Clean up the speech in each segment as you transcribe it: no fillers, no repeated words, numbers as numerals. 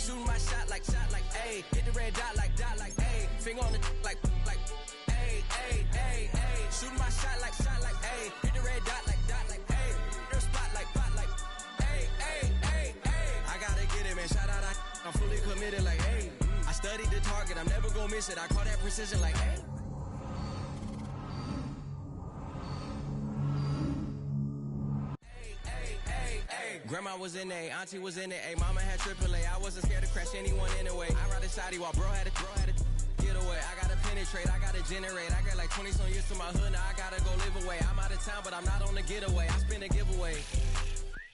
Shooting my shot like, ayy. Hit the red dot like, ayy. Finger on the like, ayy, ayy, ayy, ayy. Shooting my shot like, ayy. Hit the red dot like, ayy. Their spot like, ayy, ayy, ayy, ayy. I gotta get it, man. Shout out, I'm fully committed like, ayy. I studied the target, I'm never gonna miss it. I call that precision like, ayy. Grandma was in there, auntie was in there, ayy, mama had AAA. I wasn't scared to crash anyone anyway. I ride a shotty while bro had a get away. I gotta penetrate, I gotta generate. I got like 20 some years to my hood, now I gotta go live away. I'm out of town, but I'm not on the getaway. I spin a giveaway.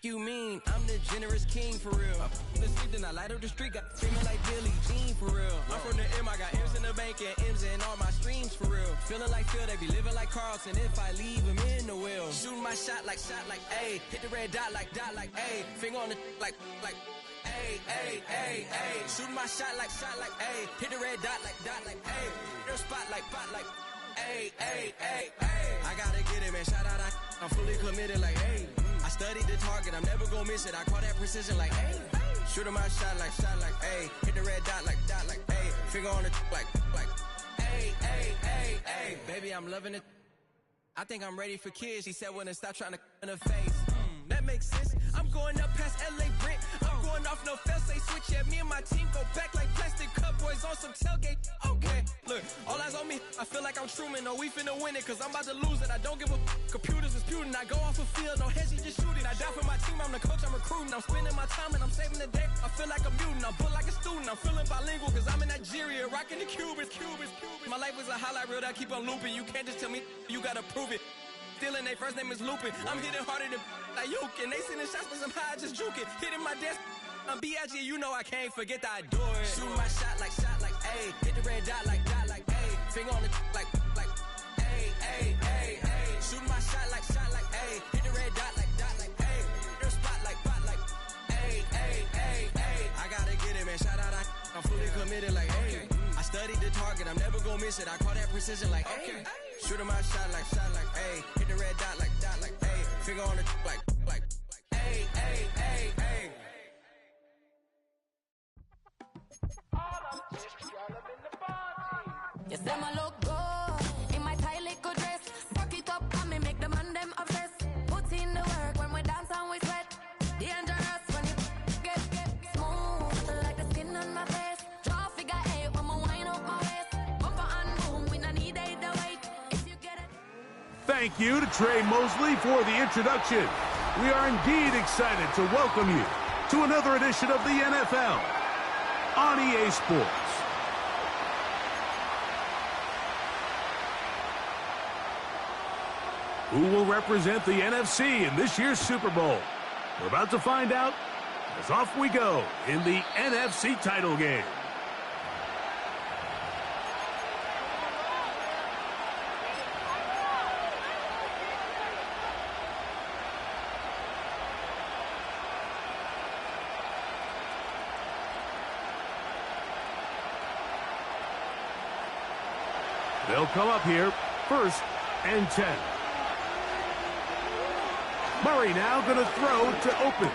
You mean I'm the generous king for real? I the sleep, then I light up the street, got screaming like Billie Jean for real. I'm from the M, I got M's in the bank and M's in all my streams for real. Feeling like Phil, they be living like Carlson if I leave him in the wheel. Shooting my shot like, ayy. Hit the red dot like, ayy. Finger on the like, ayy, ayy, ayy, ayy. Shooting my shot like, ayy. Hit the red dot like, ayy. Their spot like, ayy, ayy, ayy, ayy. I gotta get it, man. Shout out, I'm fully committed like, ayy. I studied the target, I'm never gonna miss it. I call that precision like, ayy. Shooting my shot like, ayy. Hit the red dot like, ayy. Finger on the like, ayy, ayy, ayy, ayy. Baby, I'm loving it. I think I'm ready for kids. She said when to stop trying to in her face. That makes sense. I'm going up past LA Brent. I'm going off no fail, say switch. Yeah, me and my team go back like plastic cup boys on some tailgate. Okay, look, all eyes on me. I feel like I'm Truman. No, we finna win it, cause I'm about to lose it. I don't give a computers disputing. I go off a field, no hedging, just shooting. I die for my team, I'm the coach, I'm recruiting. I'm spending my time and I'm saving the day. I feel like a mutant, I'm built like a student. I'm feeling bilingual, cause I'm in Nigeria, rocking the Cubans. My life is a highlight reel that I keep on looping. You can't just tell me, you gotta prove it. Stealing, they first name is Lupin. I'm hitting harder than like Yukin. They sending shots for some high, just juke it. Hitting my desk, I'm B.I.G. You know I can't forget that I do it. Shooting my shot like, ayy. Hit the red dot like, ayy. Finger on the like, ayy, ayy, ayy, ayy. Shooting my shot like, ayy. Hit the red dot like, ayy. Their spot like, ayy, ayy, ayy, ayy. I gotta get it, man. Shout out, I'm fully committed like, ayy. I studied the target, I'm never gonna miss it. I call that precision like, ayy. Shooting my shot like, ayy. Hit the red dot like, ayy. Finger on the like, ayy, ayy, ayy, ayy. You say my look good in my tight little dress. Rock it up and me make the man them obsessed. Put in the work when we dance and we sweat. Dangerous when you get smooth like the skin on my face. Draw figure eight when we wind up my waist. Bumper and boom, we don't need either weight. If you get it. Thank you to Trey Mosley for the introduction. We are indeed excited to welcome you to another edition of the NFL on EA Sports. Who will represent the NFC in this year's Super Bowl? We're about to find out as off we go in the NFC title game. They'll come up here, 1st and 10. Murray now going to throw to Open.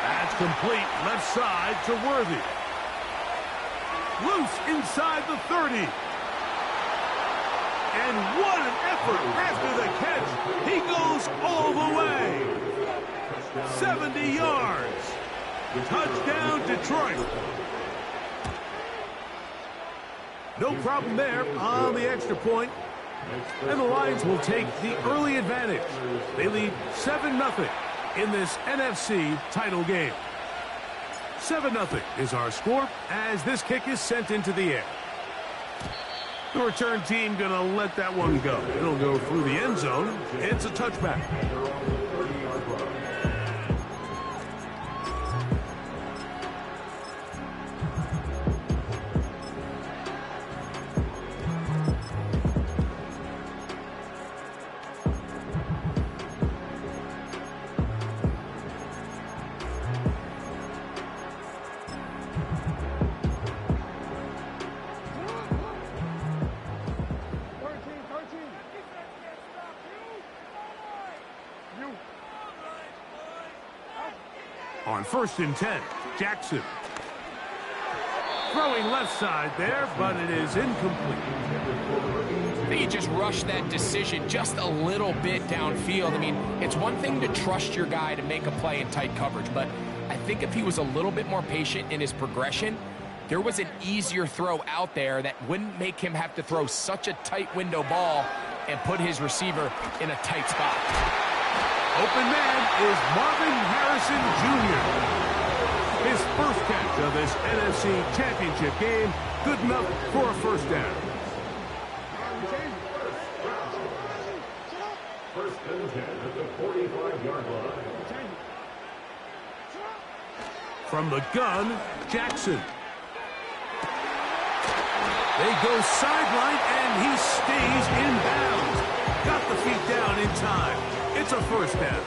That's complete left side to Worthy. Loose inside the 30. And what an effort after the catch. He goes all the way. 70 yards. Touchdown, Detroit. No problem there on the extra point. And the Lions will take the early advantage. They lead 7-0 in this NFC title game. 7-0 is our score as this kick is sent into the air. The return team going to let that one go. It'll go through the end zone. It's a touchback. On 1st and 10, Jackson. Throwing left side there, but it is incomplete. I think he just rushed that decision just a little bit downfield. I mean, it's one thing to trust your guy to make a play in tight coverage, but I think if he was a little bit more patient in his progression, there was an easier throw out there that wouldn't make him have to throw such a tight window ball and put his receiver in a tight spot. Open man is Marvin Harrison Jr. His first catch of this NFC Championship game, good enough for a first down. First and 10 at the 45-yard line. From the gun, Jackson. They go sideline, and he stays in bounds. Got the feet down in time. It's a first down.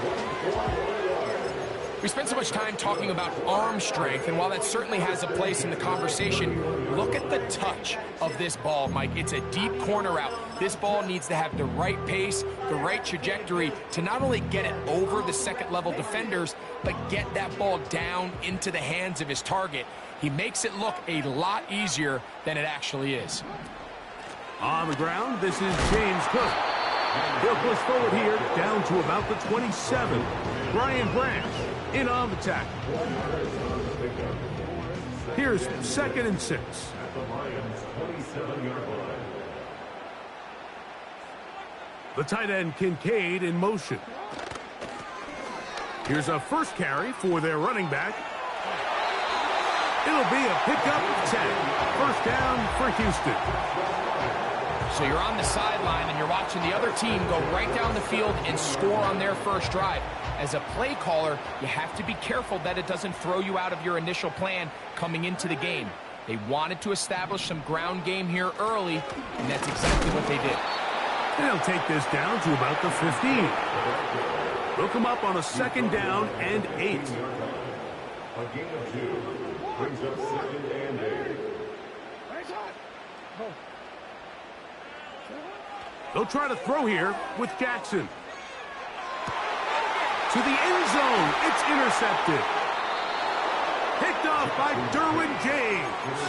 We spent so much time talking about arm strength, and while that certainly has a place in the conversation, look at the touch of this ball, Mike. It's a deep corner route. This ball needs to have the right pace, the right trajectory to not only get it over the second-level defenders, but get that ball down into the hands of his target. He makes it look a lot easier than it actually is. On the ground, this is James Cook. He'll push forward here, down to about the 27. Brian Branch in on the tackle. Here's 2nd and 6. The tight end Kincaid in motion. Here's a first carry for their running back. It'll be a pickup of 10. First down for Houston. So you're on the sideline and you're watching the other team go right down the field and score on their first drive. As a play caller, you have to be careful that it doesn't throw you out of your initial plan coming into the game. They wanted to establish some ground game here early, and that's exactly what they did. They'll take this down to about the 15. They'll come up on a 2nd down and 8. A gain of 2 brings up 2nd and 8. They'll try to throw here with Jackson. To the end zone. It's intercepted. Picked off by Derwin James.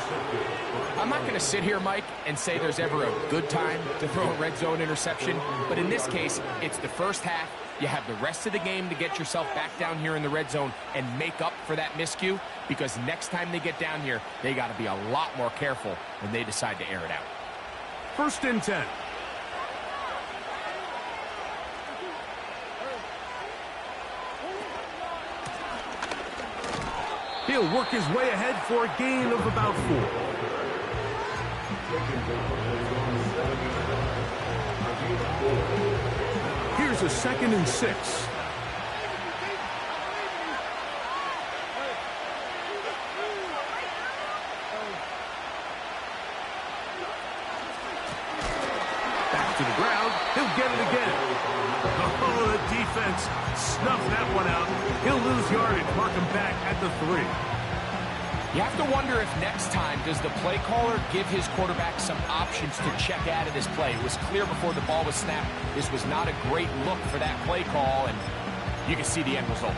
I'm not going to sit here, Mike, and say there's ever a good time to throw a red zone interception, but in this case, it's the first half. You have the rest of the game to get yourself back down here in the red zone and make up for that miscue, because next time they get down here, they got to be a lot more careful when they decide to air it out. 1st and 10. He'll work his way ahead for a gain of about 4. Here's a 2nd and 6. Back to the ground. He'll get it again. Oh, the defense snuffed that one out. He'll lose yardage, mark him back at the 3. You have to wonder if next time does the play caller give his quarterback some options to check out of this play. It was clear before the ball was snapped this was not a great look for that play call, and you can see the end result.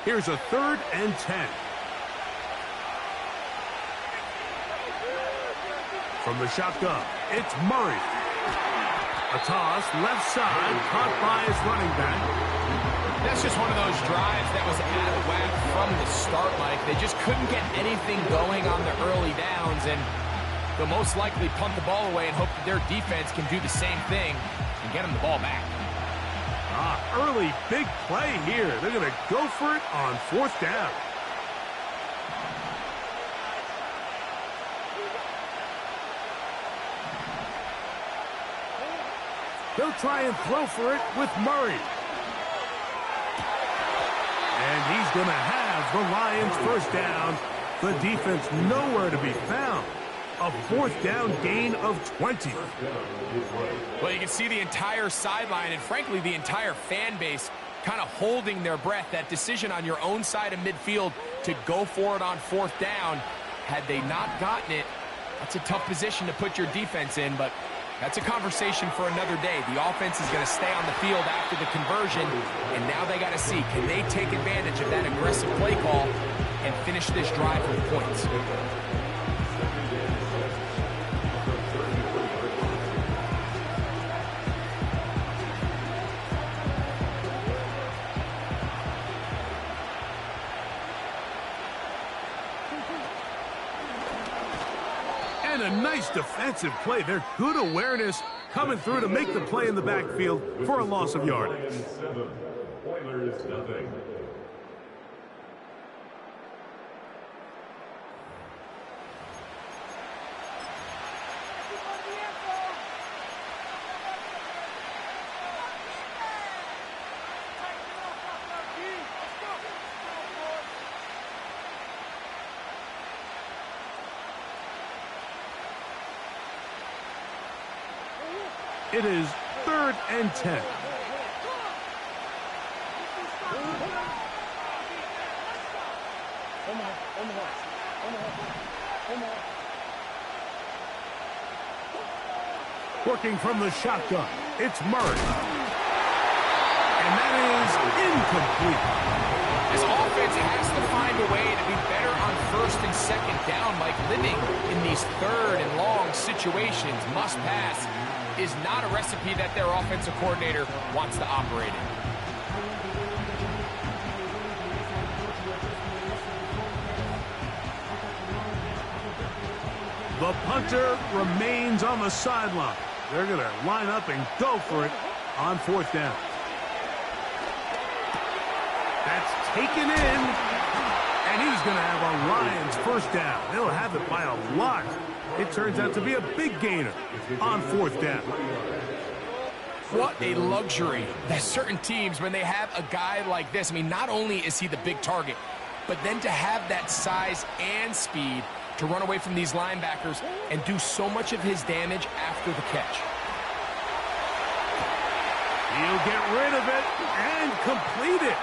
Here's a 3rd and 10. From the shotgun, it's Murray. A toss, left side, caught by his running back. That's just one of those drives that was out of whack from the start, Mike. They just couldn't get anything going on the early downs, and they'll most likely punt the ball away and hope that their defense can do the same thing and get them the ball back. Early big play here. They're going to go for it on 4th down. They'll try and throw for it with Murray. And he's going to have the Lions first down. The defense nowhere to be found. A 4th down gain of 20. Well, you can see the entire sideline and, frankly, the entire fan base kind of holding their breath. That decision on your own side of midfield to go for it on 4th down, Had they not gotten it, that's a tough position to put your defense in, but that's a conversation for another day. The offense is going to stay on the field after the conversion, and now they got to see, can they take advantage of that aggressive play call and finish this drive with points? And a nice defensive play. They're good awareness coming through to make the play in the backfield for a loss of yardage. 7, Oilers nothing. It is 3rd and 10. Working from the shotgun, it's Murray. And that is incomplete. This offense has to find a way to be better on 1st and 2nd down, Mike. Living in these 3rd and long situations, must pass, is not a recipe that their offensive coordinator wants to operate in. The punter remains on the sideline. They're going to line up and go for it on 4th down. That's taken in, and he's going to have a Lions 1st down. They'll have it by a lot. It turns out to be a big gainer on 4th down. What a luxury that certain teams, when they have a guy like this, I mean, not only is he the big target, but then to have that size and speed to run away from these linebackers and do so much of his damage after the catch. He'll get rid of it and complete it.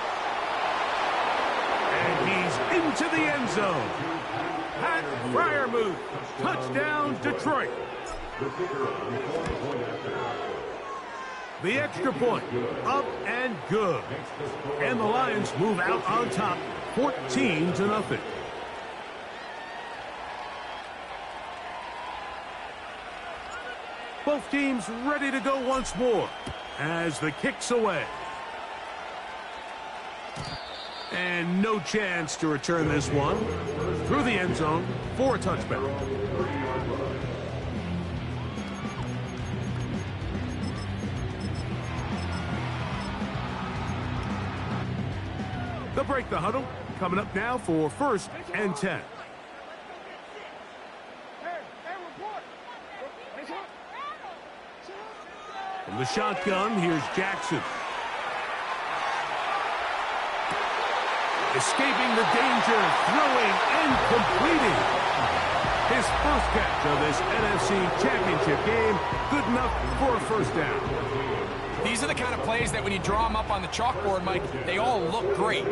And he's into the end zone. Pat Freiermuth, touchdown Detroit. The extra point, up and good. And the Lions move out on top, 14-0. Both teams ready to go once more as the kick's away. And no chance to return this one through the end zone for a touchback. They'll break the huddle. Coming up now for 1st and 10. From the shotgun, here's Jackson. Escaping the danger, throwing and completing. His 1st catch of this NFC Championship game, good enough for a 1st down. These are the kind of plays that when you draw them up on the chalkboard, Mike, they all look great.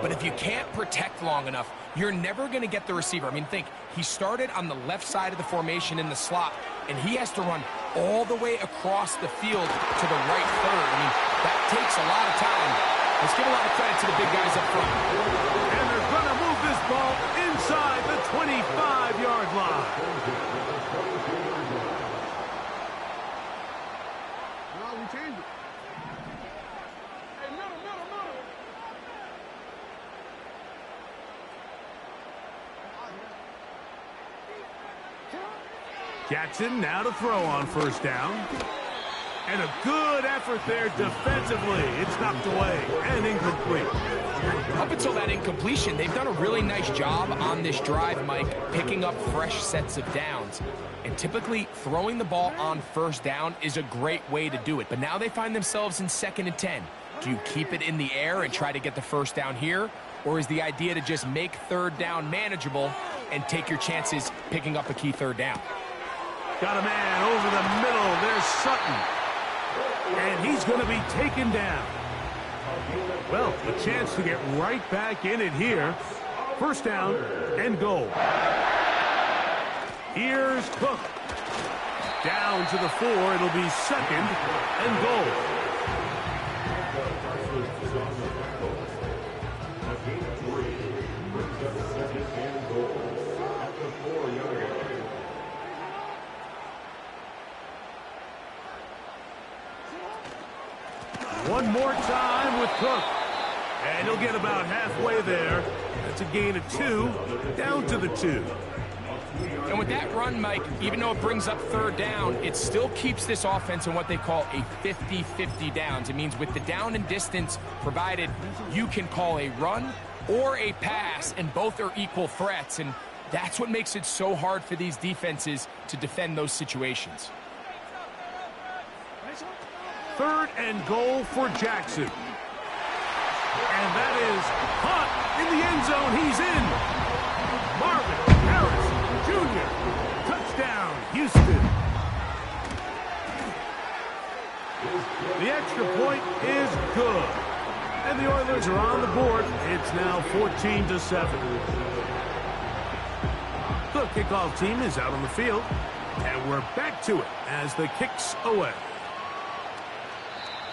But if you can't protect long enough, you're never going to get the receiver. I mean, think, he started on the left side of the formation in the slot, and he has to run all the way across the field to the right third. I mean, that takes a lot of time. Let's give a lot of credit to the big guys up front. And they're going to move this ball inside the 25-yard line. No, we changed it. Hey, middle. Jackson now to throw on 1st down. And a good effort there defensively. It's knocked away and incomplete. Up until that incompletion, they've done a really nice job on this drive, Mike, picking up fresh sets of downs. And typically, throwing the ball on 1st down is a great way to do it. But now they find themselves in 2nd and 10. Do you keep it in the air and try to get the 1st down here? Or is the idea to just make 3rd down manageable and take your chances picking up a key 3rd down? Got a man over the middle. There's Sutton. And he's going to be taken down. Well, a chance to get right back in it here. 1st down and goal. Here's Cook. Down to the 4. It'll be second and goal. One more time with Cook. And he'll get about halfway there. That's a gain of 2, down to the 2. And with that run, Mike, even though it brings up third down, it still keeps this offense in what they call a 50-50 downs. It means with the down and distance provided, you can call a run or a pass, and both are equal threats. And that's what makes it so hard for these defenses to defend those situations. Third and goal for Jackson. And that is caught in the end zone. He's in. Marvin Harrison Jr. Touchdown, Houston. The extra point is good. And the Oilers are on the board. It's now 14-7. The kickoff team is out on the field. And we're back to it as the kick's away.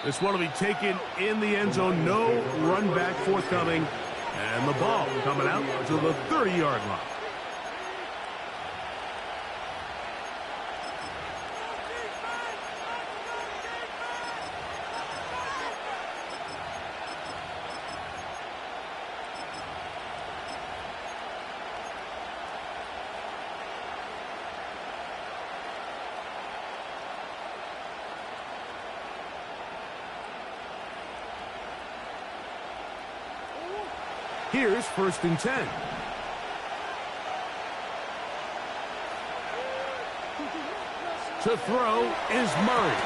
This one will be taken in the end zone. No run back forthcoming. And the ball coming out to the 30-yard line. Here's 1st and 10. To throw is Murray.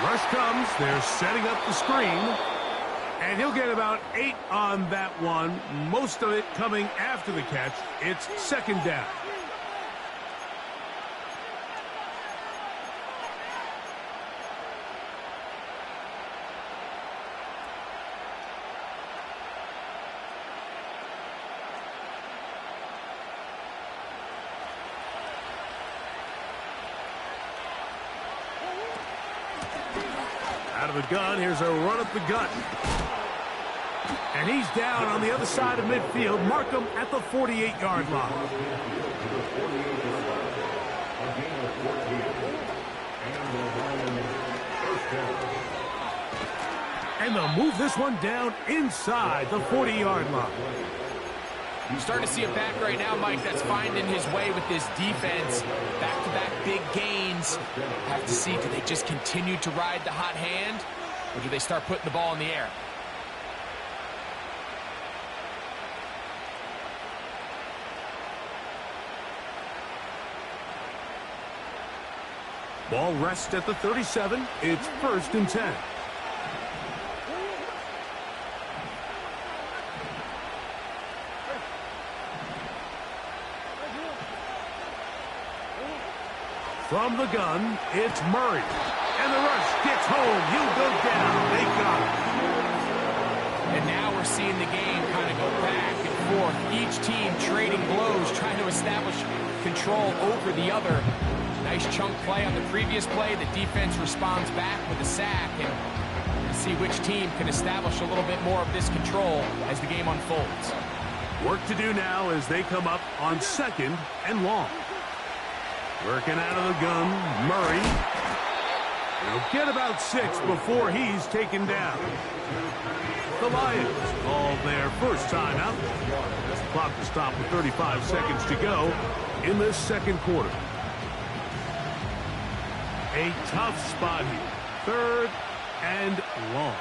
Rush comes. They're setting up the screen. And he'll get about 8 on that one. Most of it coming after the catch. It's second down. Out of the gun, here's a run up the gut. And he's down on the other side of midfield. Mark him at the 48-yard line. And they'll move this one down inside the 40-yard line. You're starting to see a back right now, Mike, that's finding his way with this defense. Back-to-back big gains. Have to see, do they just continue to ride the hot hand, or do they start putting the ball in the air? Ball rests at the 37. It's 1st and 10. From the gun, it's Murray. And the rush gets home. He'll go down. They got it. And now we're seeing the game kind of go back and forth. Each team trading blows, trying to establish control over the other. Nice chunk play on the previous play. The defense responds back with a sack. And we'll see which team can establish a little bit more of this control as the game unfolds. Work to do now as they come up on 2nd and long. Working out of the gun, Murray. He'll get about 6 before he's taken down. The Lions call their first timeout. Clock to stop with 35 seconds to go in this second quarter. A tough spot here. 3rd and long.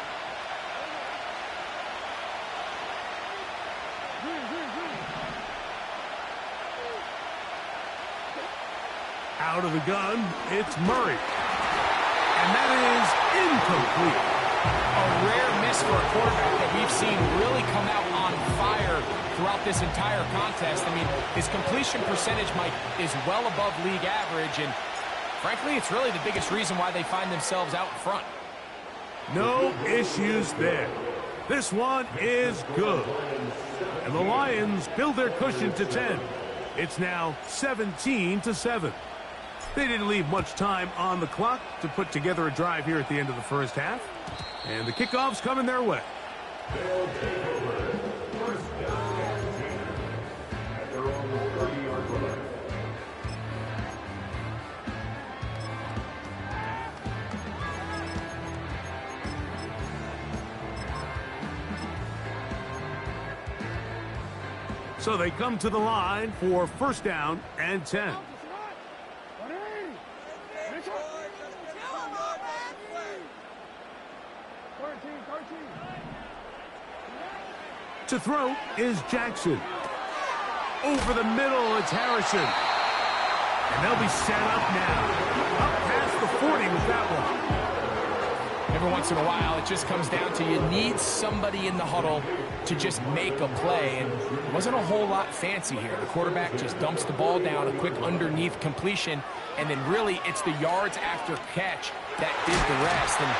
Out of the gun, it's Murray. And that is incomplete. A rare miss for a quarterback that we've seen really come out on fire throughout this entire contest. I mean, his completion percentage, Mike, is well above league average, and frankly, it's really the biggest reason why they find themselves out in front. No issues there. This one is good. And the Lions build their cushion to 10. It's now 17-7. They didn't leave much time on the clock to put together a drive here at the end of the first half. And the kickoff's coming their way. They'll take over. First down and 10 at their own 30-yard line. So they come to the line for first down and 10. To throw is Jackson. Over the middle, it's Harrison. And they'll be set up now. Up past the 40 with that one. Every once in a while, it just comes down to you need somebody in the huddle to just make a play, and it wasn't a whole lot fancy here. The quarterback just dumps the ball down, a quick underneath completion, and then really it's the yards after catch that did the rest, and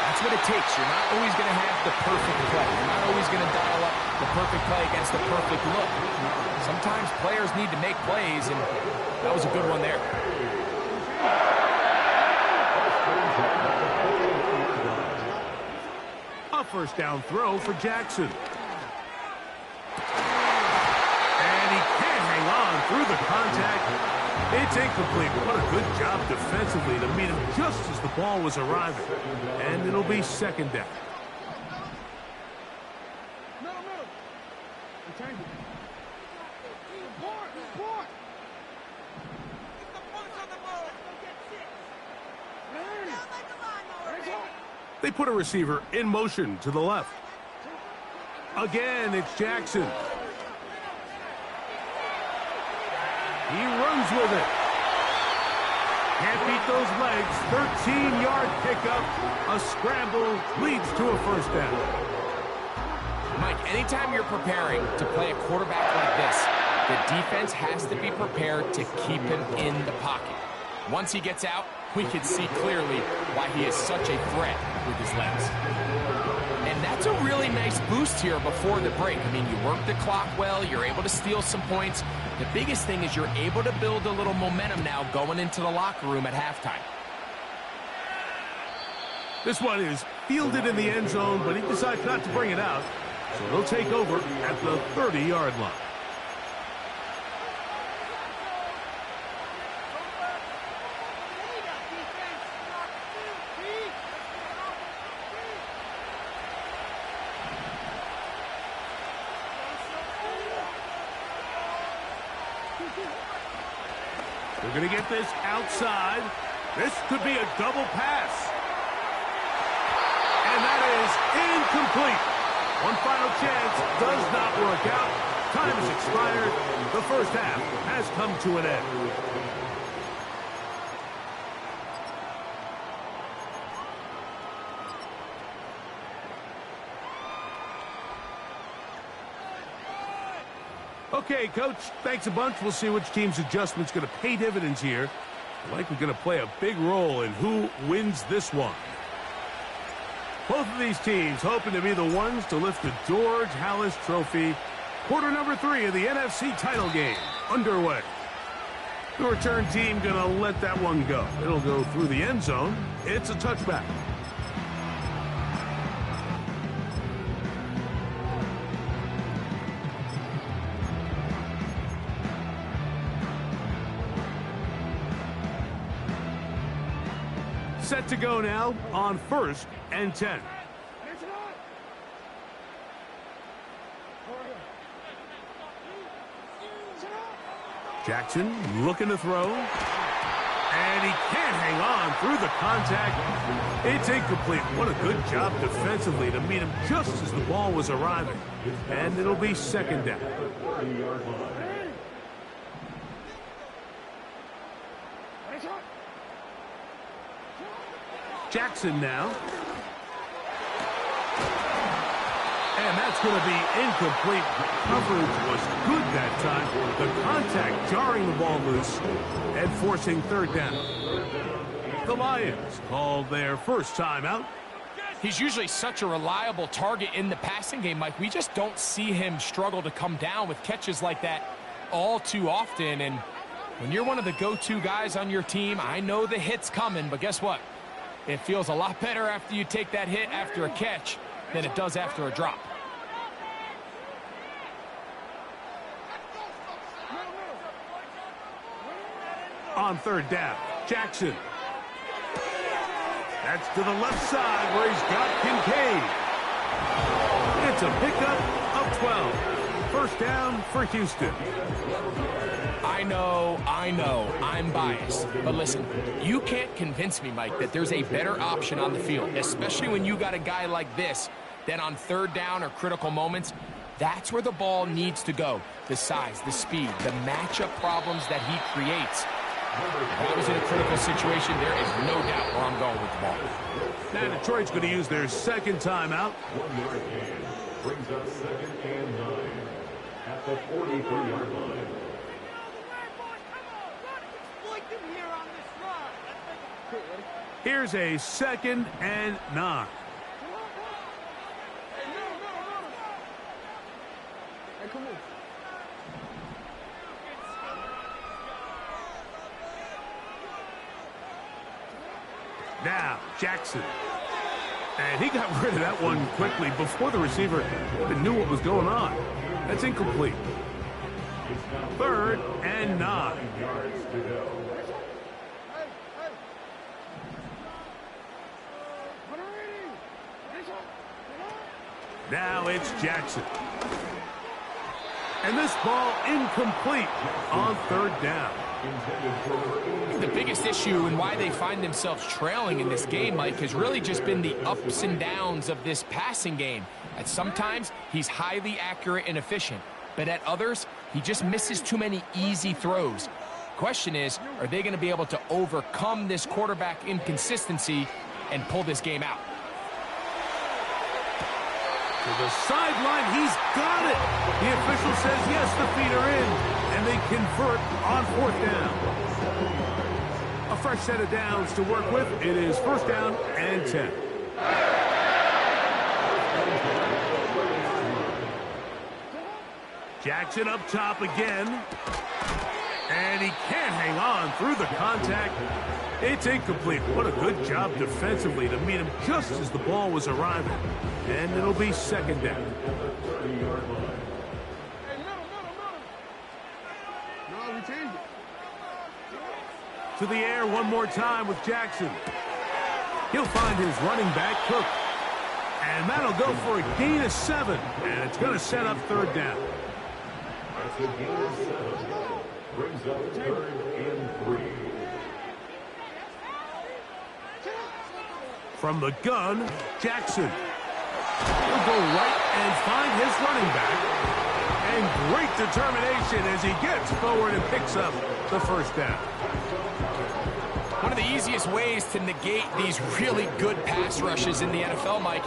that's what it takes. You're not always going to have the perfect play. You're not always going to dial up the perfect play against the perfect look. Sometimes players need to make plays, and that was a good one there. A first down throw for Jackson. And he can't hang on through the contact. It's incomplete. What a good job defensively to meet him just as the ball was arriving. And it'll be second down. They put a receiver in motion to the left. Again, it's Jackson. He runs with it. Can't beat those legs. 13-yard pickup. A scramble leads to a first down. Mike, anytime you're preparing to play a quarterback like this, the defense has to be prepared to keep him in the pocket. Once he gets out, we can see clearly why he is such a threat with his legs. And that's a really nice boost here before the break. I mean, you work the clock well, you're able to steal some points. The biggest thing is you're able to build a little momentum now going into the locker room at halftime. This one is fielded in the end zone, but he decides not to bring it out. So they'll take over at the 30-yard line. They're going to get this outside. This could be a double pass. And that is incomplete. One final chance does not work out. Time has expired. The first half has come to an end. Okay, Coach, thanks a bunch. We'll see which team's adjustment's going to pay dividends here. Likely going to play a big role in who wins this one. Both of these teams hoping to be the ones to lift the George Halas Trophy. Quarter number 3 of the NFC title game underway. The return team going to let that one go. It'll go through the end zone. It's a touchback. Set to go now on 1st and 10. Jackson looking to throw. And he can't hang on through the contact. It's incomplete. What a good job defensively to meet him just as the ball was arriving. And it'll be second down. Jackson now. And that's going to be incomplete. Coverage was good that time. The contact jarring the ball loose and forcing third down. The Lions called their first timeout. He's usually such a reliable target in the passing game, Mike. We just don't see him struggle to come down with catches like that all too often, and when you're one of the go-to guys on your team, I know the hit's coming, but guess what? It feels a lot better after you take that hit after a catch than it does after a drop. On third down, Jackson. That's to the left side where he's got Kincaid. It's a pickup of 12. First down for Houston. I know, I'm biased. But listen, you can't convince me, Mike, that there's a better option on the field, especially when you got a guy like this, that on third down or critical moments, that's where the ball needs to go. The size, the speed, the matchup problems that he creates. If I was in a critical situation, there is no doubt where I'm going with the ball. Now Detroit's going to use their second timeout. 1 yard gain. Brings up 2nd and 9 at the 43-yard line. Here's a 2nd and 9. Hey, come on. Now, Jackson. And he got rid of that one quickly before the receiver even knew what was going on. That's incomplete. 3rd and 9. Yards to go. Now it's Jackson. And this ball incomplete on 3rd down. The biggest issue and why they find themselves trailing in this game, Mike, has really just been the ups and downs of this passing game. At sometimes, he's highly accurate and efficient, but at others, he just misses too many easy throws. Question is, are they going to be able to overcome this quarterback inconsistency and pull this game out? To the sideline, he's got it. The official says yes, the feet are in, and they convert on 4th down. A fresh set of downs to work with. It is 1st down and 10. Jackson up top again. And he can't hang on through the contact. It's incomplete. What a good job defensively to meet him just as the ball was arriving. And it'll be 2nd down. No, we changed it. To the air one more time with Jackson. He'll find his running back, Cook. And that'll go for a gain of 7. And it's going to set up 3rd down. That's a gain of 7. Brings up 3rd and 3. From the gun, Jackson. He'll go right and find his running back. And great determination as he gets forward and picks up the 1st down. One of the easiest ways to negate these really good pass rushes in the NFL, Mike,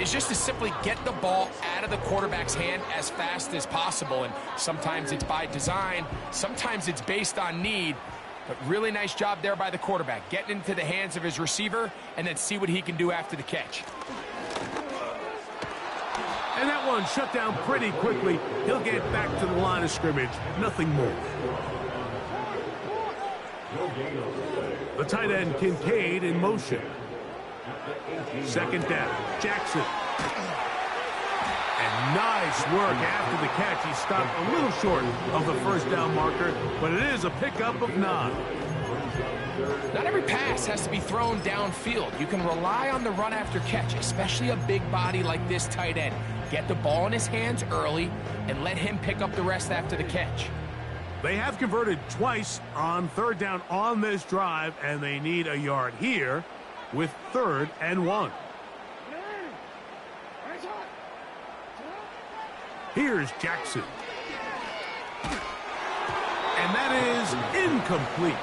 is just to simply get the ball out of the quarterback's hand as fast as possible. And sometimes it's by design, sometimes it's based on need. But really nice job there by the quarterback, getting into the hands of his receiver and then see what he can do after the catch. And that one shut down pretty quickly. He'll get back to the line of scrimmage. Nothing more. The tight end, Kincaid, in motion. 2nd down, Jackson. And nice work after the catch. He stopped a little short of the 1st down marker, but it is a pickup of 9. Not every pass has to be thrown downfield. You can rely on the run after catch, especially a big body like this tight end. Get the ball in his hands early and let him pick up the rest after the catch. They have converted twice on 3rd down on this drive, and they need a yard here with 3rd and 1. Here's Jackson. And that is incomplete.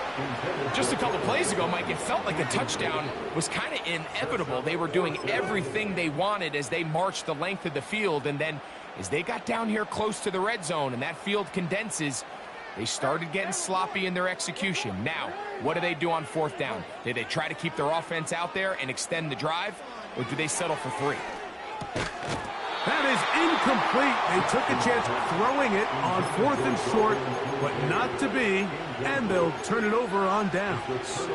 Just a couple plays ago, Mike, it felt like a touchdown was kind of inevitable. They were doing everything they wanted as they marched the length of the field, and then as they got down here close to the red zone and that field condenses, they started getting sloppy in their execution. Now, what do they do on 4th down? Do they try to keep their offense out there and extend the drive, or do they settle for 3? That is incomplete. They took a chance throwing it on 4th and short, but not to be, and they'll turn it over on downs.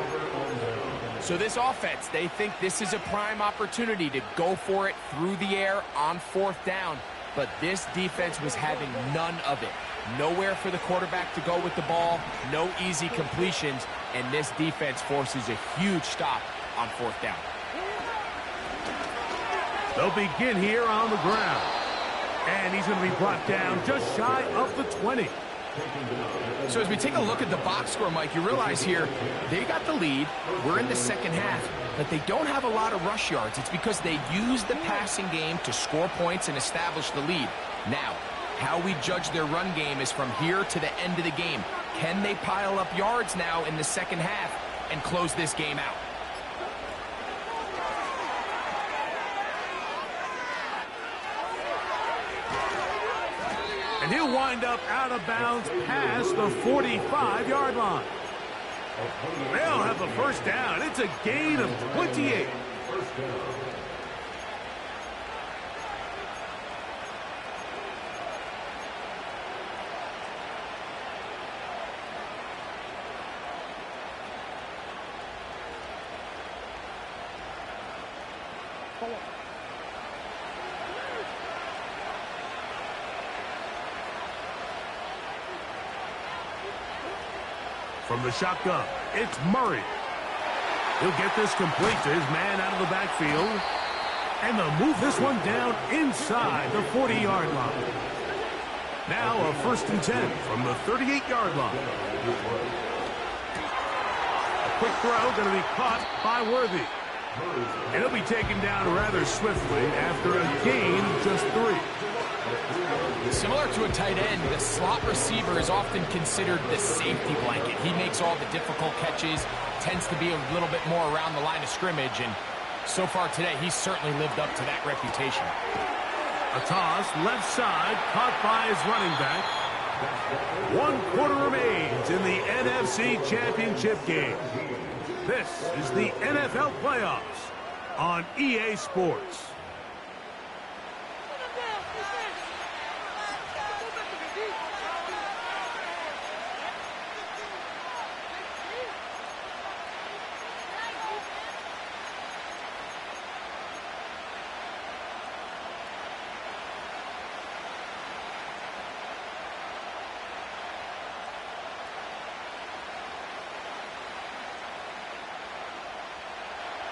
So this offense, they think this is a prime opportunity to go for it through the air on 4th down, but this defense was having none of it. Nowhere for the quarterback to go with the ball, no easy completions, and this defense forces a huge stop on 4th down. They'll begin here on the ground. And he's going to be brought down just shy of the 20. So as we take a look at the box score, Mike, you realize here, they got the lead. We're in the second half, but they don't have a lot of rush yards. It's because they use the passing game to score points and establish the lead. Now, how we judge their run game is from here to the end of the game. Can they pile up yards now in the second half and close this game out? And he'll wind up out of bounds past the 45-yard line. They'll have the first down. It's a gain of 28. From the shotgun, it's Murray. He'll get this complete to his man out of the backfield. And they'll move this one down inside the 40-yard line. Now a 1st and 10 from the 38-yard line. A quick throw going to be caught by Worthy. And he'll be taken down rather swiftly after a gain of just 3. Similar to a tight end, the slot receiver is often considered the safety blanket. He makes all the difficult catches, tends to be a little bit more around the line of scrimmage, and so far today, he's certainly lived up to that reputation. A toss, left side, caught by his running back. 1 quarter remains in the NFC Championship game. This is the NFL Playoffs on EA Sports.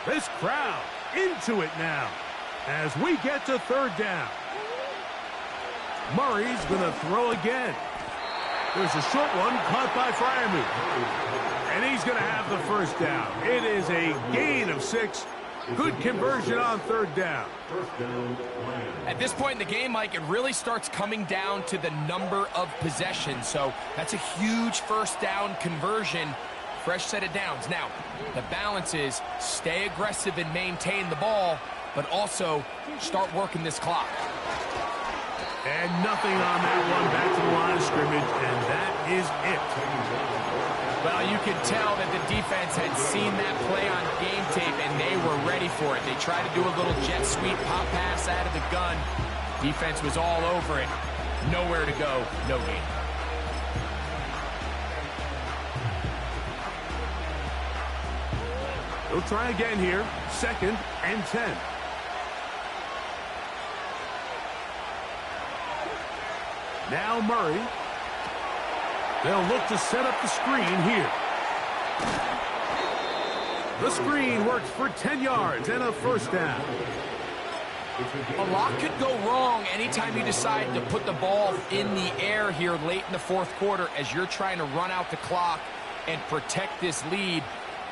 This crowd into it now as we get to 3rd down. Murray's going to throw again. There's a short one caught by Fryermuth. And he's going to have the first down. It is a gain of 6. Good conversion on 3rd down. At this point in the game, Mike, it really starts coming down to the number of possessions. So that's a huge 1st down conversion. Fresh set of downs. Now, the balance is stay aggressive and maintain the ball, but also start working this clock. And nothing on that one. Back to the line of scrimmage, and that is it. Well, you can tell that the defense had seen that play on game tape, and they were ready for it. They tried to do a little jet sweep pop pass out of the gun. Defense was all over it. Nowhere to go, no gain. They'll try again here. 2nd and 10. Now Murray. They'll look to set up the screen here. The screen works for 10 yards and a first down. A lot could go wrong anytime you decide to put the ball in the air here late in the 4th quarter as you're trying to run out the clock and protect this lead.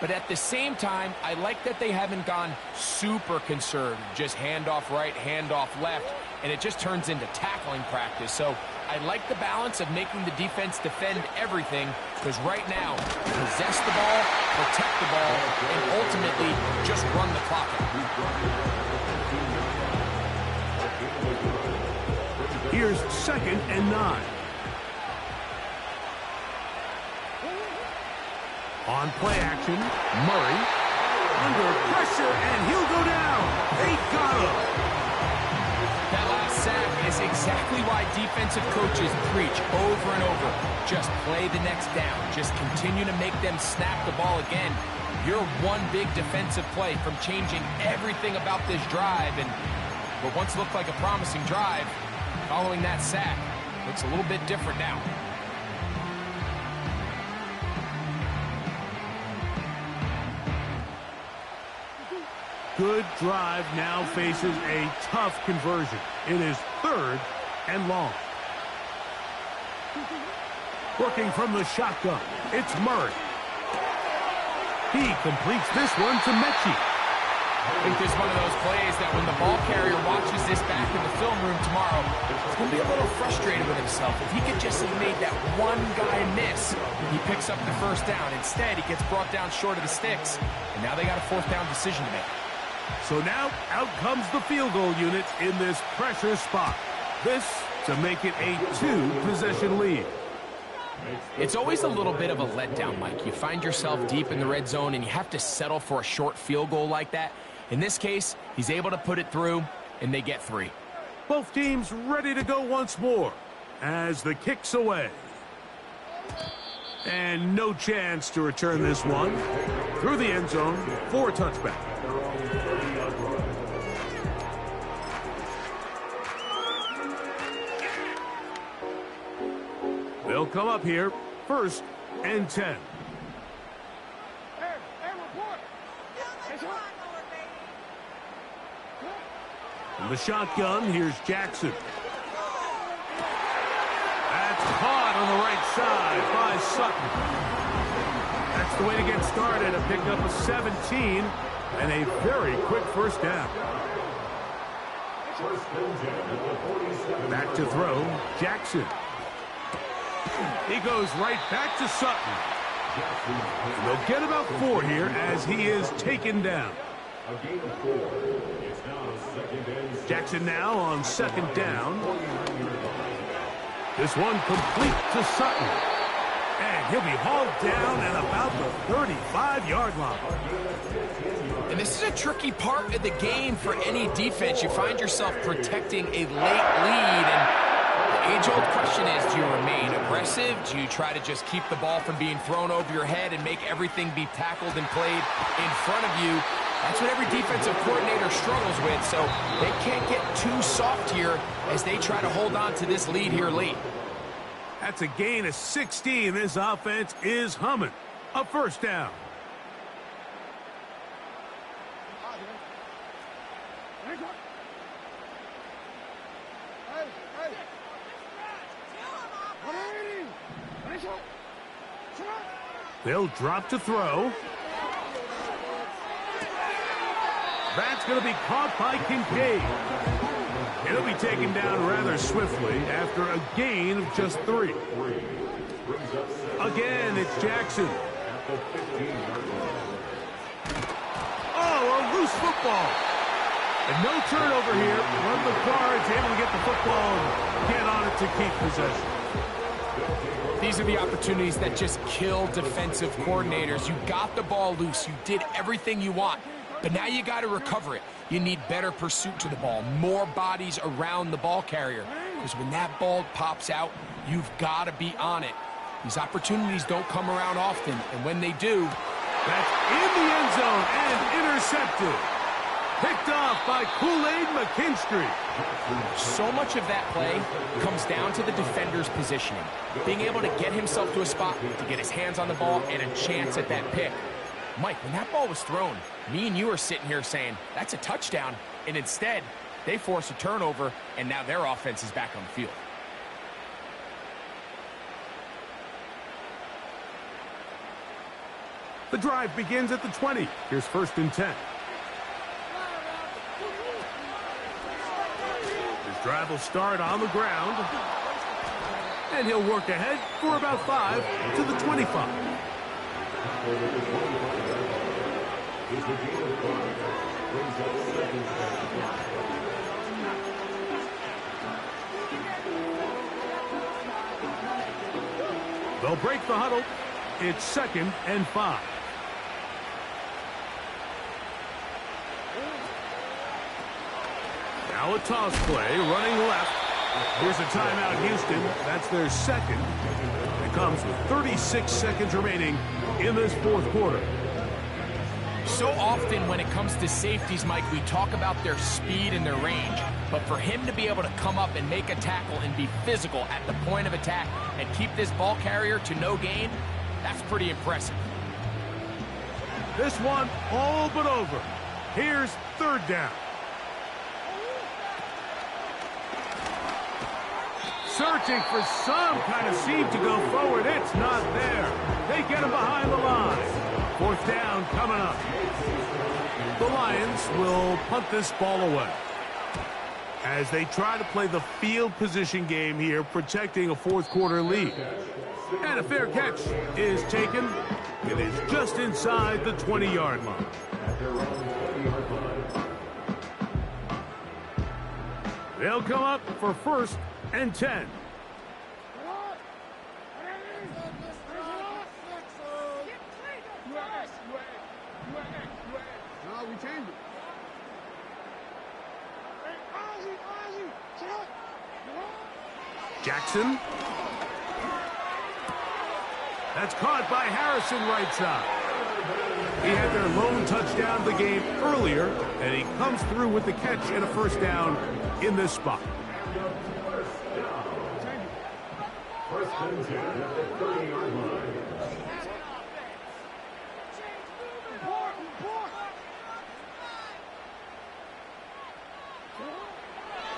But at the same time, I like that they haven't gone super conservative, just handoff right, handoff left, and it just turns into tackling practice. So I like the balance of making the defense defend everything, because right now, possess the ball, protect the ball, and ultimately just run the clock out. Here's 2nd and 9. On play action, Murray under pressure, and he'll go down. They got him. That last sack is exactly why defensive coaches preach over and over. Just play the next down. Just continue to make them snap the ball again. You're one big defensive play from changing everything about this drive, and what once looked like a promising drive, following that sack, looks a little bit different now. Good drive now faces a tough conversion. It is 3rd and long. Working from the shotgun, it's Murray. He completes this one to Mechie. I think this is one of those plays that when the ball carrier watches this back in the film room tomorrow, he's going to be a little frustrated with himself. If he could just have made that one guy miss, he picks up the first down. Instead, he gets brought down short of the sticks, and now they got a 4th down decision to make. So now out comes the field goal unit in this pressure spot. This to make it a 2-possession lead. It's always a little bit of a letdown, Mike. You find yourself deep in the red zone and you have to settle for a short field goal like that. In this case, he's able to put it through, and they get 3. Both teams ready to go once more as the kick's away. And no chance to return this one through the end zone for a touchback. They'll come up here, 1st and 10. From the shotgun, here's Jackson. That's caught on the right side by Sutton. That's the way to get started. A pickup of 17 and a very quick 1st down. Back to throw, Jackson. He goes right back to Sutton. And they'll get about 4 here as he is taken down. A gain of 4. It's now 2nd and Jackson now on 2nd down. This one complete to Sutton. And he'll be hauled down at about the 35-yard line. And this is a tricky part of the game for any defense. You find yourself protecting a late lead, and the age-old question is, do you remain aggressive? Do you try to just keep the ball from being thrown over your head and make everything be tackled and played in front of you? That's what every defensive coordinator struggles with, so they can't get too soft here as they try to hold on to this lead here late. That's a gain of 16. This offense is humming. A 1st down. They'll drop to throw. That's going to be caught by Kincaid. It'll be taken down rather swiftly after a gain of just 3. Again, it's Jackson. Oh, a loose football. And no turnover here. Run the Cards able to get the football and get on it to keep possession. These are the opportunities that just kill defensive coordinators. You got the ball loose. You did everything you want. But now you got to recover it. You need better pursuit to the ball, more bodies around the ball carrier. Because when that ball pops out, you've got to be on it. These opportunities don't come around often, and when they do, that's in the end zone and intercepted. Picked off by Kool-Aid McKinstry. So much of that play comes down to the defender's positioning. Being able to get himself to a spot to get his hands on the ball and a chance at that pick. Mike, when that ball was thrown, me and you are sitting here saying, that's a touchdown. And instead, they force a turnover, and now their offense is back on the field. The drive begins at the 20. Here's 1st and 10. His drive will start on the ground. And he'll work ahead for about 5 to the 25. They'll break the huddle. It's 2nd and 5. Now a toss play, running left. Here's a timeout, Houston. That's their second. It comes with 36 seconds remaining in this fourth quarter. So often when it comes to safeties, Mike, we talk about their speed and their range. But for him to be able to come up and make a tackle and be physical at the point of attack and keep this ball carrier to no gain, that's pretty impressive. This one all but over. Here's third down. Searching for some kind of seam to go forward. It's not there. They get him behind the line. Fourth down coming up. The Lions will punt this ball away as they try to play the field position game here, protecting a fourth quarter lead. And a fair catch is taken. It is just inside the 20-yard line. They'll come up for first and 10. No, we changed it. Jackson. That's caught by Harrison right side. He had their lone touchdown of the game earlier, and he comes through with the catch and a first down in this spot. First and 10 at the 30-yard line.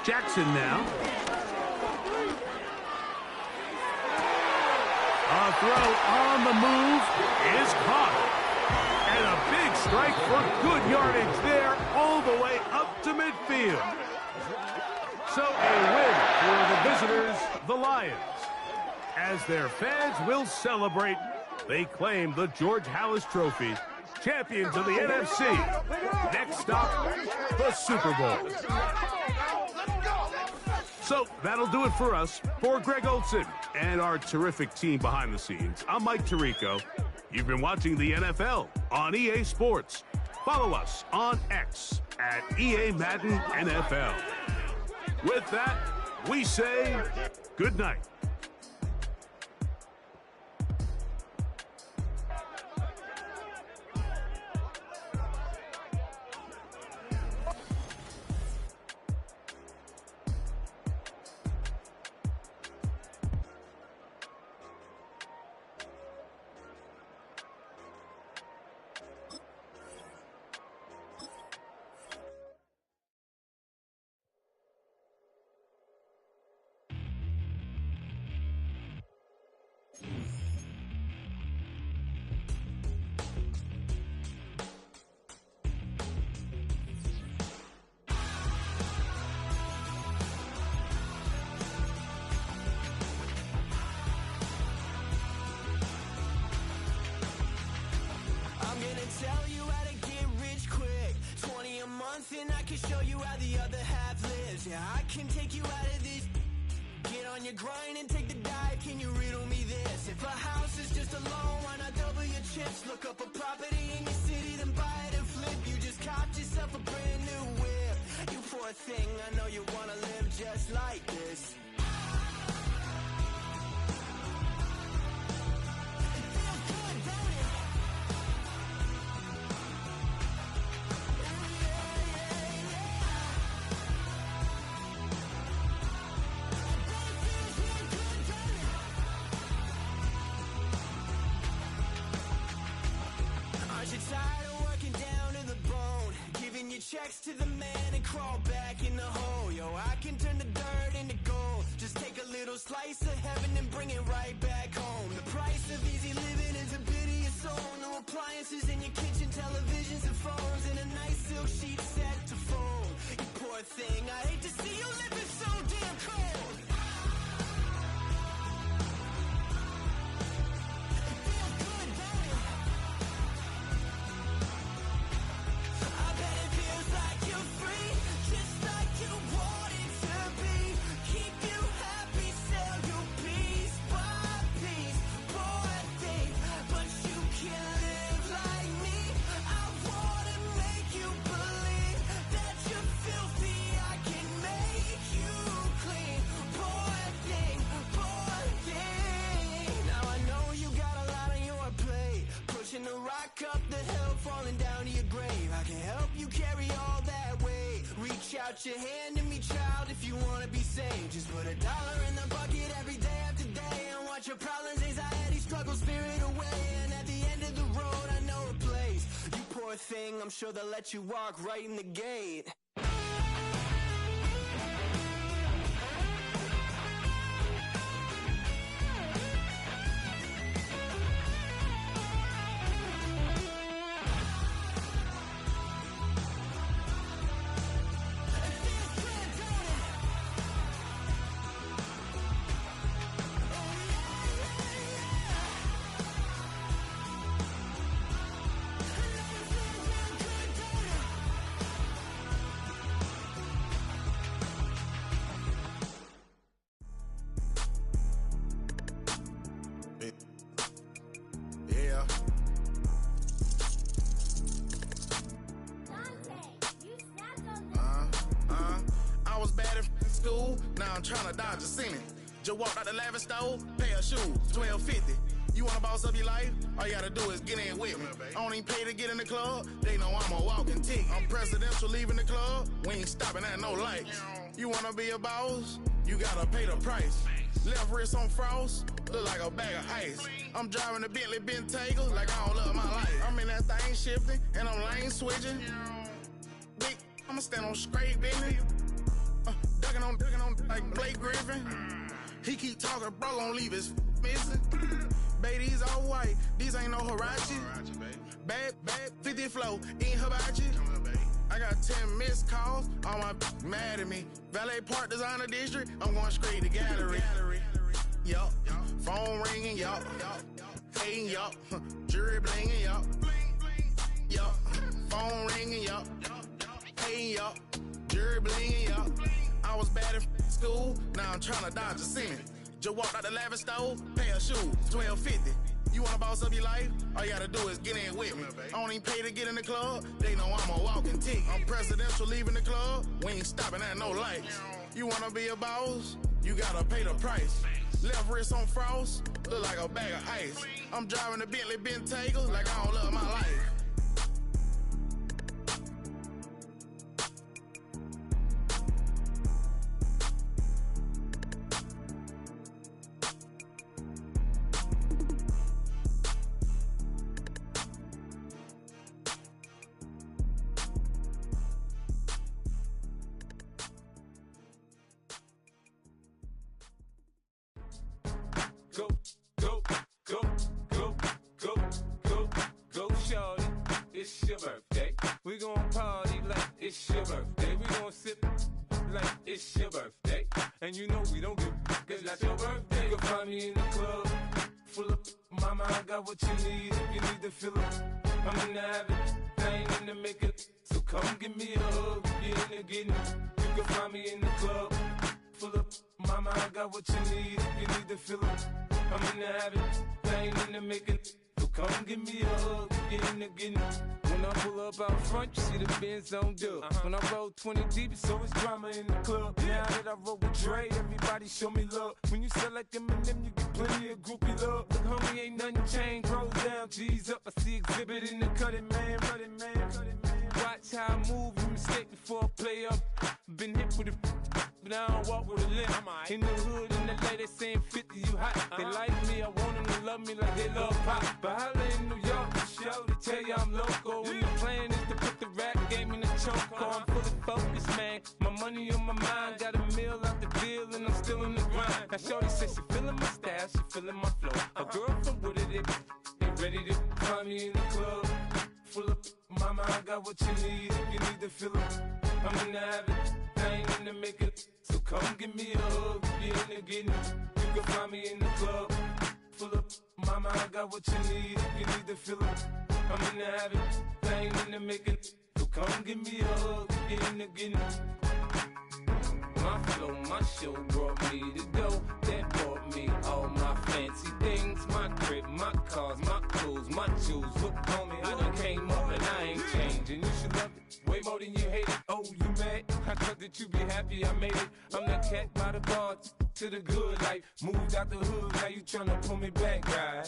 Jackson now. A throw on the move is caught. And a big strike for good yardage there all the way up to midfield. So a win for the visitors, the Lions. As their fans will celebrate, they claim the George Halas Trophy, champions of the NFC. Next stop, the Super Bowl. So that'll do it for us. For Greg Olson and our terrific team behind the scenes, I'm Mike Tirico. You've been watching the NFL on EA Sports. Follow us on X at EA Madden NFL. With that, we say good night. Tell you how to get rich quick. 20 a month and I can show you how the other half lives. Yeah, I can take you out of this. Get on your grind and take the dive. Can you riddle me this? If a house is just a loan, why not double your chips? Look up a property in your city, then buy it and flip. You just copped yourself a brand new whip. You poor thing, I know you wanna live just like this. Checks to the man and crawl back in the hole. Yo, I can turn the dirt into gold. Just take a little slice of heaven and bring it right back home. The price of easy living is a bit of your soul. No appliances in your kitchen, televisions and phones, and a nice silk sheet set to fold. You poor thing, I hate to see you living so damn cold. Like you're free, just like you wanted to be. Keep you happy. Reach out your hand to me, child, if you wanna be saved. Just put $1 in the bucket every day after day, and watch your problems, anxiety, struggle, spirit away. And at the end of the road, I know a place. You poor thing, I'm sure they'll let you walk right in the gate. Now I'm trying to dodge a sentence. Just walked out the lavish store, pair of shoes, $12.50. You wanna boss up your life? All you gotta do is get in with me. I don't even pay to get in the club. They know I'm a walking tick. I'm presidential leaving the club. We ain't stopping at no lights. You wanna be a boss? You gotta pay the price. Left wrist on frost, look like a bag of ice. I'm driving the Bentley Bentayga like I don't love my life. I'm in that thing shifting and I'm lane switching. Big, I'ma stand on straight business. Ducking on like Blake Griffin. He keep talking, bro, gon' leave his missing. Baby, these all white, these ain't no Hirachi. Bad, 50 flow, in Hibachi. I got 10 missed calls, all my mad at me. Valet Park Designer District, I'm going straight to gallery. Yup, phone ringing, yup. Hating, yup. Jury blinging, yup. Yup, phone ringing, yup. Hating, yup. Jury blinging, yup. I was bad in school, now I'm trying to dodge a sentence. Just walked out the lavish store, pair of shoes, $12.50. You wanna boss up your life? All you gotta do is get in with me. I don't even pay to get in the club. They know I'm a walking tick. I'm presidential leaving the club. We ain't stopping at no lights. You wanna be a boss? You gotta pay the price. Left wrist on frost, look like a bag of ice. I'm driving the Bentley Bentayga like I don't love my life. Go, shorty, it's your birthday. We gon' party like it's your birthday. We gon' sip like it's your birthday. And you know we don't give cause that's your birthday. You can find me in the club, full of mama, I got what you need if you need to fill up. I'm in the habit, I ain't in the making, so come give me a hug, you're in the getting. You can find me in the club, full of mama, I got what you need if you need to fill up. I'm in the habit, I ain't in the making, so come give me a hug, you're in the getting. When I pull up out front, you see the Benz on dub. When I roll 20 deep, it's always drama in the club. Now that I roll with Dre, everybody show me love. When you sell like Eminem, you get plenty of groupie love. Look, homie, ain't nothing changed. Roll down, G's up. I see exhibit in the cutting, man. Watch how I move, you mistake before I play up. Been hit with a but I don't walk with a limp. In the hood, in the LA, they saying 50, you hot. They like me, I want them to love me like they love pop. But holla in New York, the show, they tell you I'm local. And the plan is to put the rap game in the choke. I'm fully focused, man. My money on my mind, got a meal out the deal, and I'm still in the grind. Now shorty says she feeling my style, she feeling my flow. A girl from Wooded, they ready to find me in the club. Full of mama, I got what you need if you need to fill up. I'm in the habit, I ain't in the making, so come give me a hug, you're in the getting. You can find me in the club, full of mama, I got what you need if you need to fill up. I'm in the habit, I ain't in the making, so come give me a hug, you're in the getting. My flow, my show brought me the dough that brought me all my fancy things. My crib, my cars, my clothes, my jewels. Look, homie, I done came up and I ain't changing. You should love it way more than you hate it. Oh, you mad? I cut that you be happy I made it. I'm that cat by the bar to the good life. Moved out the hood, now you tryna pull me back, right?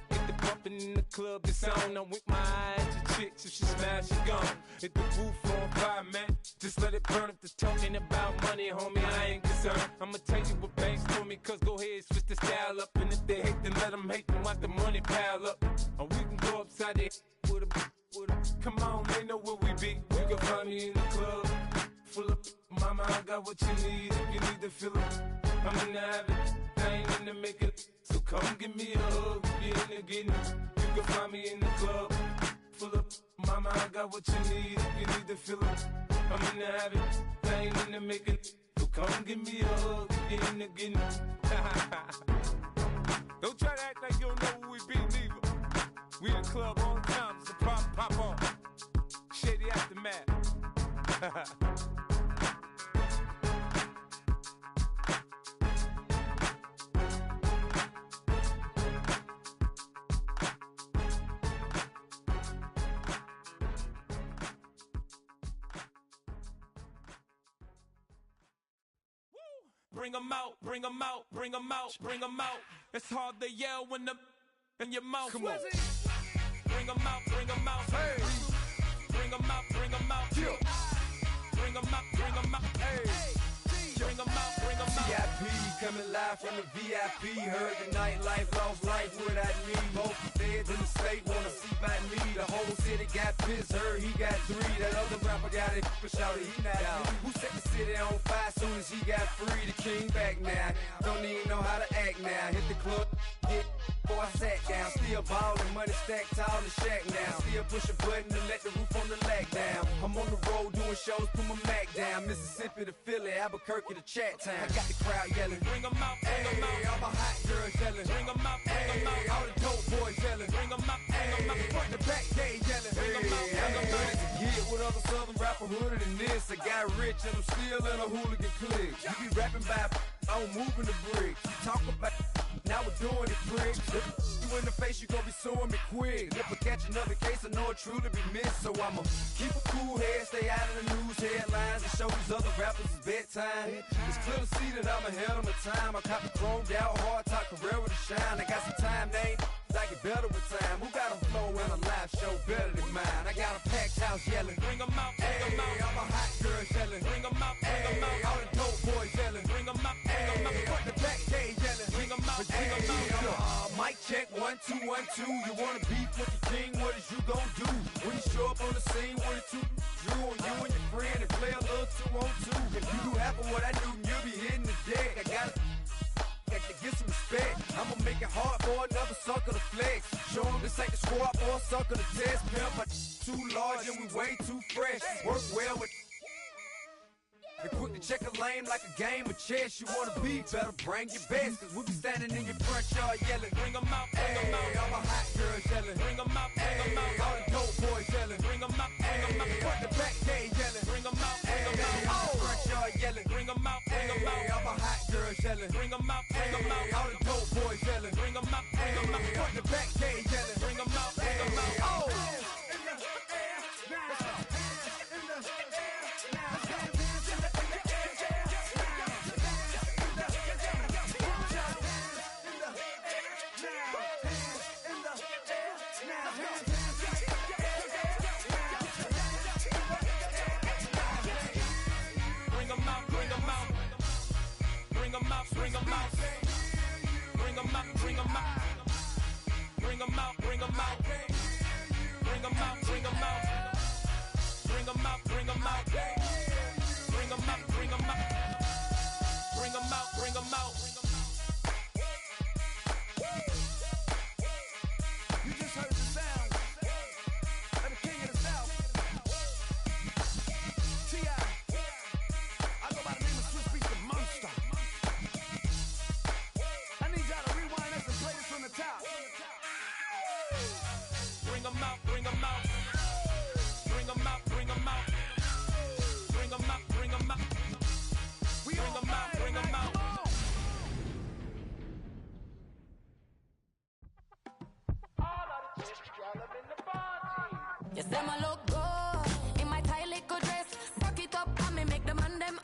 Get the bumpin' in the club, it's on. I'm with my eyes to chicks, if she smash, she gone. Hit the roof on fire, man. Just let it burn. If they're talking about money, homie, I ain't concerned. I'ma tell you what banks for me, cause go ahead, switch the style up. And if they hate, then let them hate, then watch the money pile up. Or we can go upside there with a. Come on, they know where we be. You can find me in the club, full of. Mama, I got what you need if you need to feel it. I'm in the habit, I ain't in the make it. So come give me a hug, get in the getting it. You can find me in the club, full of. Mama, I got what you need if you need to feel it. I'm in the habit, I ain't in the make it. So come give me a hug, get in the getting it. Don't try to act like you don't know who we be, neither. We in the club all the time, it's a pop on. Shady Aftermath. Bring 'em out, bring 'em out, bring 'em out, bring 'em out. It's hard to yell when the in your mouth. Come on. Bring 'em out, bring 'em out. Hey. Bring 'em out, bring 'em out. Yeah. Bring 'em out, bring 'em out. Hey. Bring 'em out, bring 'em out. VIP coming live from the VIP. Heard the nightlife, lost life without me. Both feds in the state wanna see by me. The whole city got pissed, heard he got 3. That other rapper got it, but shouted he not out. Who set the city on fire soon as he got free? The king back now, don't even know how to act now. Hit the club, hit. Before I sat down, still ballin', money stacked tall in the shack now. Still push a button to let the roof on the lag down. I'm on the road doing shows, put my Mac down. Mississippi to Philly, Albuquerque to Chat Town. I got the crowd yelling, bring 'em out, bring 'em out. All my hot girls yelling, bring 'em out, bring 'em out. All the dope boys yelling, bring 'em out, bring 'em out. Front the back, they yelling, bring 'em out, bring 'em out. Get with other southern rapper hooded than this. I got rich and I'm still in a hooligan clique. You be rapping by, I'm moving the bricks. You talk about, now we're doing it, prick. You in the face, you gon' be suing me quick. If I catch another case, I know it truly be missed. So I'ma keep a cool head, stay out of the news headlines, and show these other rappers it's bedtime. It's clear to see that I'm ahead of my time. I cop the chromed out, hard top career with a shine. I got some time, name. I get better with time. Who got a flow and a live show better than mine? I got a packed house yelling, bring 'em out, bring 'em out. All my hot girls yelling, bring 'em out, bring 'em out. All the dope boys yelling, bring 'em out, bring 'em out. Front the back, they yelling, bring 'em out, bring 'em out. Mic check, 1 2 1 2. You wanna beef with the king? What is you gon' do when you show up on the scene? 1 2 drew on you and your friend and play a little 2 on 2. If you do half of what I do, you'll be hitting the deck. I gotta get some respect. I'ma make it hard for another sucker to flex. Show 'em this ain't the squad or a sucker to test. Pimp, but too large and we way too fresh. Work well with. And quick to check a lane like a game of chess. You wanna be better, bring your best. Cause we be standing in your front yard yelling, bring 'em out, bring 'em out. All my hot girls yelling, bring 'em out, bring 'em out. All the dope boys yelling, bring 'em out, bring 'em out. Front the back, they yelling, bring 'em out, bring 'em out. All the front yard yelling, bring 'em out, bring 'em out. All my hot girls yelling, bring 'em out, bring 'em out. All the dope boys yelling, bring 'em out, bring 'em out. Front the back, they yelling, bring 'em out, bring 'em out. Oh. Bring 'em out, bring 'em out, bring 'em out, bring 'em out, bring 'em out, bring 'em out, bring 'em out, bring 'em out, bring 'em out, bring 'em out, bring 'em out, bring 'em out, bring 'em out. You just heard the sound of the king of the South, T.I. I go by the name of Swiss Beats the Monster. Bring 'em out, bring 'em out, bring 'em out, bring 'em out, bring 'em out, bring 'em out, bring 'em out, bring 'em out. All of the chicks, y'all up in the party. You say my look good in my tight little dress. Rock it up and me make the man them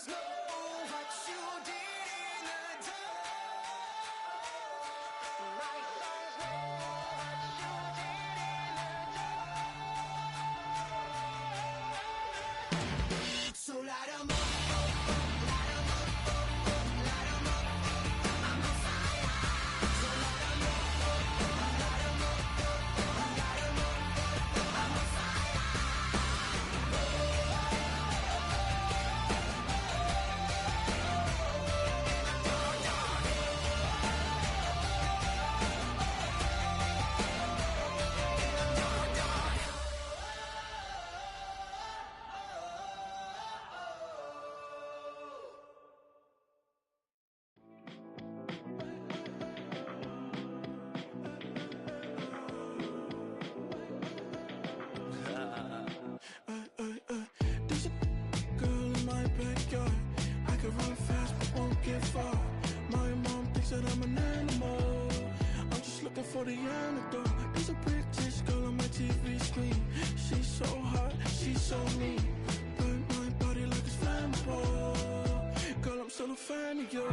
girls know what you did in the dark. My girls know what you did in the dark. So light 'em up. There's a girl in my backyard. I can run fast but won't get far. My mom thinks that I'm an animal. I'm just looking for the antidote. There's a British girl on my TV screen. She's so hot, she's so mean. Burn my body like it's flammable. Girl, I'm still a fan of you.